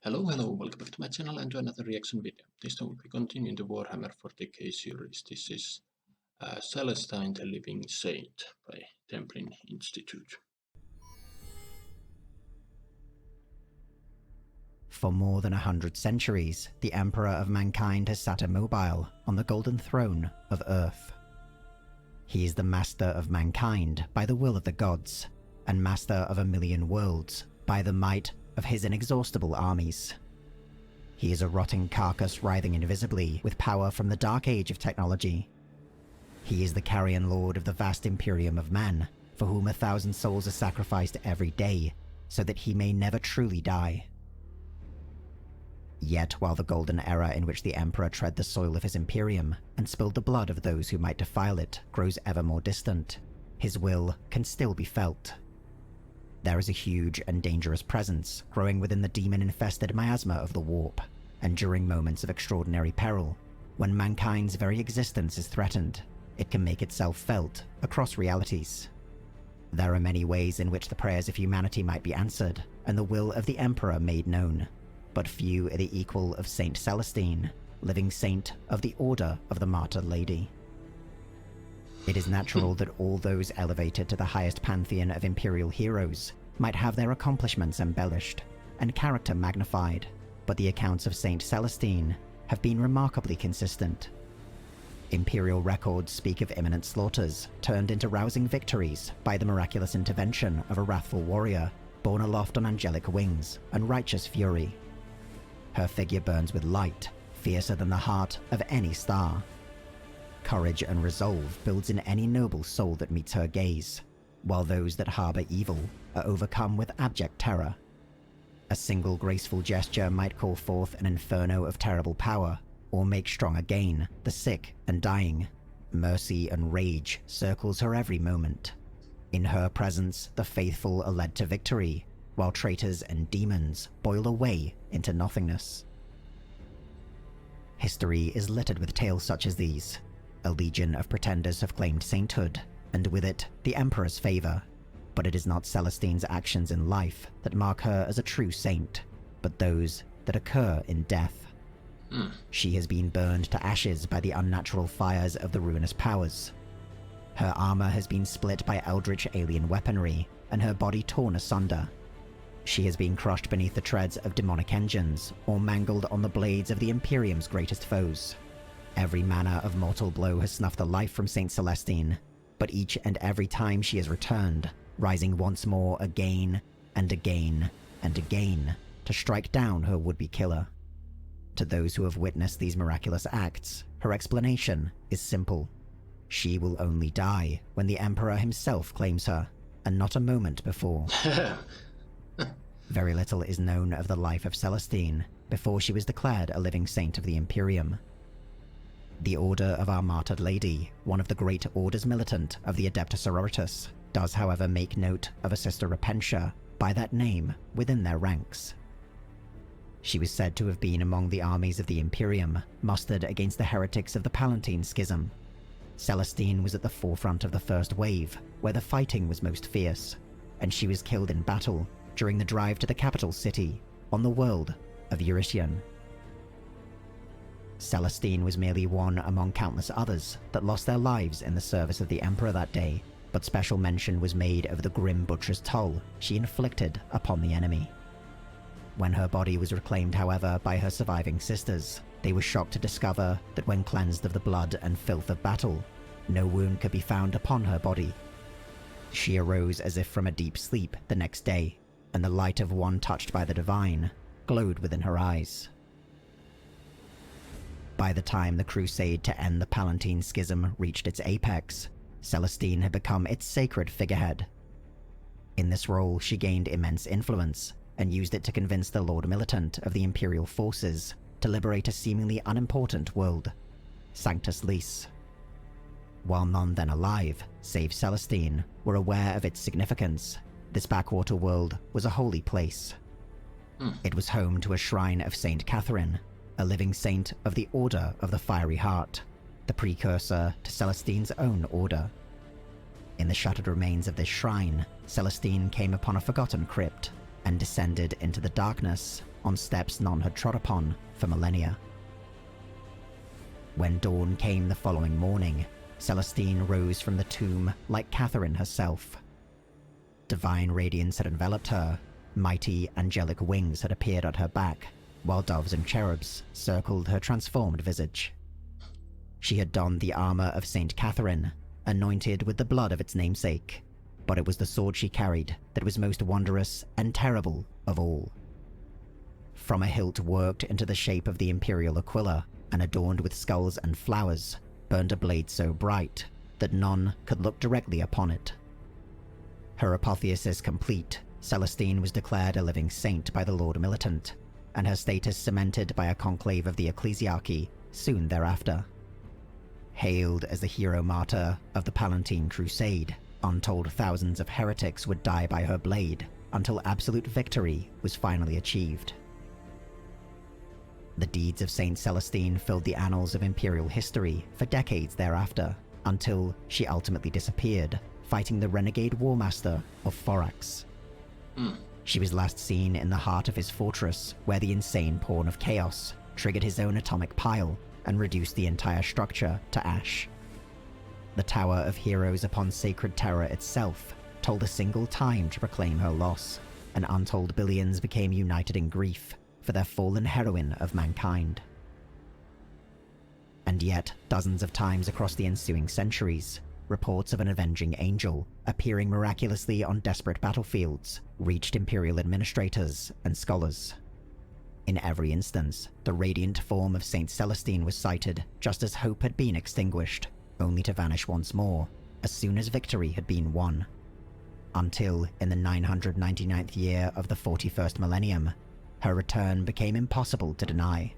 Hello, welcome back to my channel and to another reaction video. This time we continue the Warhammer 40k series. This is Celestine the Living Saint by Templin Institute. For more than 100 centuries, the Emperor of Mankind has sat immobile on the golden throne of Earth. He is the master of mankind by the will of the gods, and master of a million worlds by the might of his inexhaustible armies. He is a rotting carcass writhing invisibly with power from the dark age of technology. He is the carrion lord of the vast imperium of man, for whom 1,000 souls are sacrificed every day, so that he may never truly die. Yet while the golden era in which the Emperor tread the soil of his imperium and spilled the blood of those who might defile it grows ever more distant, his will can still be felt. There is a huge and dangerous presence growing within the demon-infested miasma of the warp, and during moments of extraordinary peril, when mankind's very existence is threatened, it can make itself felt across realities. There are many ways in which the prayers of humanity might be answered, and the will of the Emperor made known, but few are the equal of Saint Celestine, living saint of the Order of the Martyr Lady. It is natural that all those elevated to the highest pantheon of imperial heroes might have their accomplishments embellished and character magnified, but the accounts of Saint Celestine have been remarkably consistent. Imperial records speak of imminent slaughters turned into rousing victories by the miraculous intervention of a wrathful warrior borne aloft on angelic wings and righteous fury. Her figure burns with light, fiercer than the heart of any star. Courage and resolve builds in any noble soul that meets her gaze, while those that harbor evil are overcome with abject terror. A single graceful gesture might call forth an inferno of terrible power, or make strong again the sick and dying. Mercy and rage circles her every moment. In her presence, the faithful are led to victory, while traitors and demons boil away into nothingness. History is littered with tales such as these. A legion of pretenders have claimed sainthood, and with it, the Emperor's favor. But it is not Celestine's actions in life that mark her as a true saint, but those that occur in death. She has been burned to ashes by the unnatural fires of the ruinous powers. Her armor has been split by eldritch alien weaponry, and her body torn asunder. She has been crushed beneath the treads of demonic engines, or mangled on the blades of the Imperium's greatest foes. Every manner of mortal blow has snuffed the life from Saint Celestine, but each and every time she has returned, rising once more again and again and again to strike down her would-be killer. To those who have witnessed these miraculous acts, her explanation is simple. She will only die when the Emperor himself claims her, and not a moment before. Very little is known of the life of Celestine before she was declared a living saint of the Imperium. The Order of our Martyred Lady, one of the great orders militant of the Adeptus Sororitas, does however make note of a Sister Repentia by that name within their ranks. She was said to have been among the armies of the Imperium, mustered against the heretics of the Palatine Schism. Celestine was at the forefront of the first wave, where the fighting was most fierce, and she was killed in battle during the drive to the capital city on the world of Eurytion. Celestine was merely one among countless others that lost their lives in the service of the Emperor that day, but special mention was made of the grim butcher's toll she inflicted upon the enemy. When her body was reclaimed, however, by her surviving sisters, they were shocked to discover that when cleansed of the blood and filth of battle, no wound could be found upon her body. She arose as if from a deep sleep the next day, and the light of one touched by the divine glowed within her eyes. By the time the crusade to end the Palatine Schism reached its apex, Celestine had become its sacred figurehead. In this role, she gained immense influence, and used it to convince the Lord Militant of the Imperial forces to liberate a seemingly unimportant world, Sanctus Lys. While none then alive, save Celestine, were aware of its significance, this backwater world was a holy place. It was home to a shrine of Saint Catherine, a living saint of the Order of the Fiery Heart, the precursor to Celestine's own order. In the shattered remains of this shrine, Celestine came upon a forgotten crypt, and descended into the darkness on steps none had trod upon for millennia. When dawn came the following morning, Celestine rose from the tomb like Catherine herself. Divine radiance had enveloped her, mighty angelic wings had appeared at her back, while doves and cherubs circled her transformed visage. She had donned the armor of Saint Catherine, anointed with the blood of its namesake, but it was the sword she carried that was most wondrous and terrible of all. From a hilt worked into the shape of the imperial aquila and adorned with skulls and flowers, burned a blade so bright that none could look directly upon it. Her apotheosis complete, Celestine was declared a living saint by the Lord Militant, and her status cemented by a conclave of the ecclesiarchy soon thereafter. Hailed as the hero martyr of the Palatine Crusade, untold thousands of heretics would die by her blade until absolute victory was finally achieved. The deeds of Saint Celestine filled the annals of imperial history for decades thereafter, until she ultimately disappeared, fighting the renegade warmaster of Thorax. She was last seen in the heart of his fortress, where the insane pawn of chaos triggered his own atomic pile and reduced the entire structure to ash. The Tower of Heroes upon Sacred Terror itself told a single time to proclaim her loss, and untold billions became united in grief for their fallen heroine of mankind. And yet, dozens of times across the ensuing centuries, reports of an avenging angel appearing miraculously on desperate battlefields reached imperial administrators and scholars. In every instance, the radiant form of Saint Celestine was sighted just as hope had been extinguished, only to vanish once more as soon as victory had been won. Until, in the 999th year of the 41st millennium, her return became impossible to deny.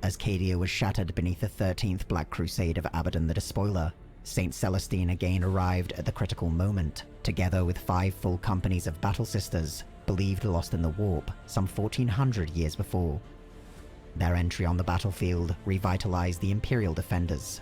As Cadia was shattered beneath the 13th Black Crusade of Abaddon the Despoiler, Saint Celestine again arrived at the critical moment, together with 5 full companies of battle sisters, believed lost in the warp some 1400 years before. Their entry on the battlefield revitalized the Imperial defenders.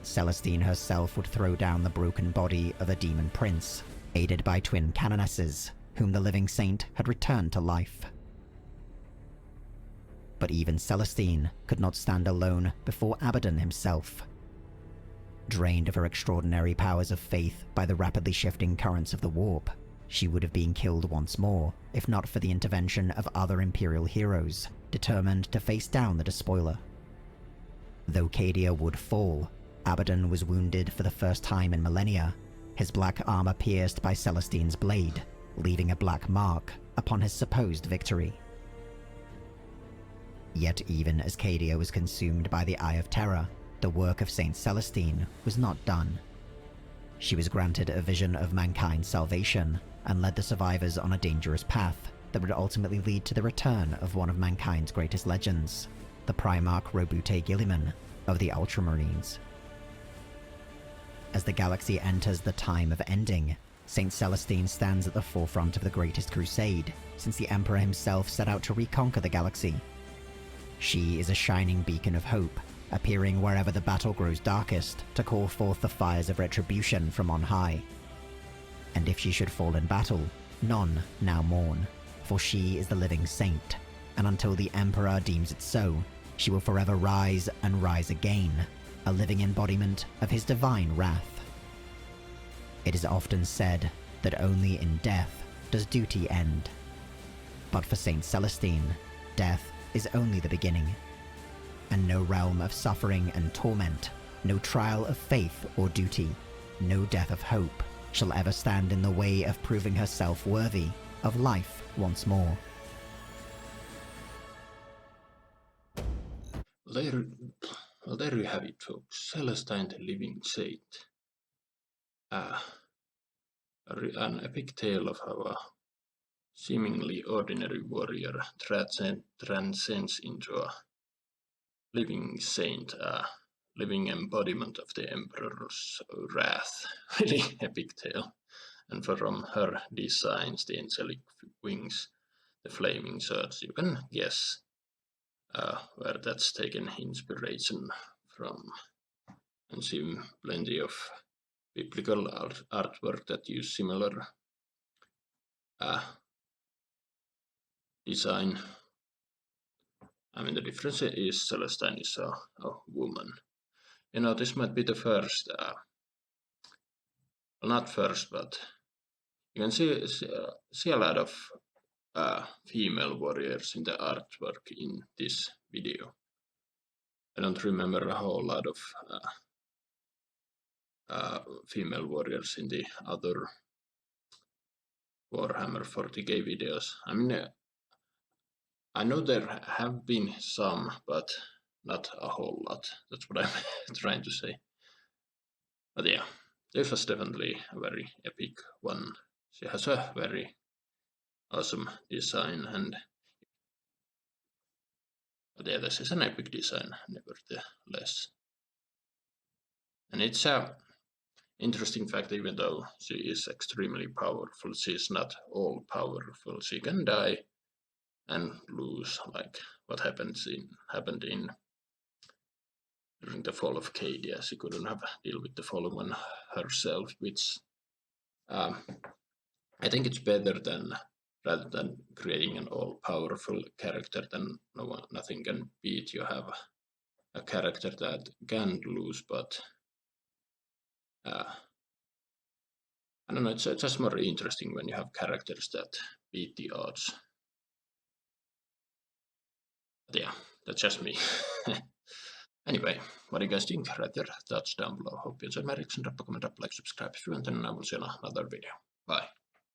Celestine herself would throw down the broken body of a demon prince, aided by twin canonesses, whom the living saint had returned to life. But even Celestine could not stand alone before Abaddon himself. Drained of her extraordinary powers of faith by the rapidly shifting currents of the warp, she would have been killed once more, if not for the intervention of other Imperial heroes, determined to face down the Despoiler. Though Cadia would fall, Abaddon was wounded for the first time in millennia, his black armor pierced by Celestine's blade, leaving a black mark upon his supposed victory. Yet even as Cadia was consumed by the Eye of Terror, the work of Saint Celestine was not done. She was granted a vision of mankind's salvation, and led the survivors on a dangerous path that would ultimately lead to the return of one of mankind's greatest legends, the Primarch Robute Guilliman of the Ultramarines. As the galaxy enters the time of ending, Saint Celestine stands at the forefront of the greatest crusade since the Emperor himself set out to reconquer the galaxy. She is a shining beacon of hope, appearing wherever the battle grows darkest to call forth the fires of retribution from on high. And if she should fall in battle, none now mourn, for she is the living saint, and until the Emperor deems it so, she will forever rise and rise again, a living embodiment of his divine wrath. It is often said that only in death does duty end. But for Saint Celestine, death is only the beginning, and no realm of suffering and torment, no trial of faith or duty, no death of hope shall ever stand in the way of proving herself worthy of life once more. Well, there you have it, folks. Celestine the Living Saint. An epic tale of how a seemingly ordinary warrior transcends into a living saint, a living embodiment of the Emperor's wrath. Really epic tale. And from her designs, the angelic wings, the flaming swords, you can guess where that's taken inspiration from, and see plenty of biblical artwork that use similar design. I mean, the difference is Celestine is a woman. You know, this might be the first, well, not first, but you can see a lot of female warriors in the artwork in this video. I don't remember a whole lot of female warriors in the other Warhammer 40k videos. I mean, I know there have been some, but not a whole lot. That's what I'm trying to say. But yeah, this was definitely a very epic one. She has a very awesome design, but yeah, this is an epic design, nevertheless. And it's a interesting fact, even though she is extremely powerful, she is not all powerful. She can die and lose, like what happened in during the fall of Cadia. She couldn't have deal with the fallen herself, which I think it's better than rather than creating an all-powerful character then nothing can beat. You have a character that can lose, but I don't know, it's just more interesting when you have characters that beat the odds. But yeah, that's just me. Anyway, what do you guys think? Write your thoughts down below. Hope you enjoyed my reaction. Drop a comment, drop a like, subscribe if you want, and I will see you in another video. Bye.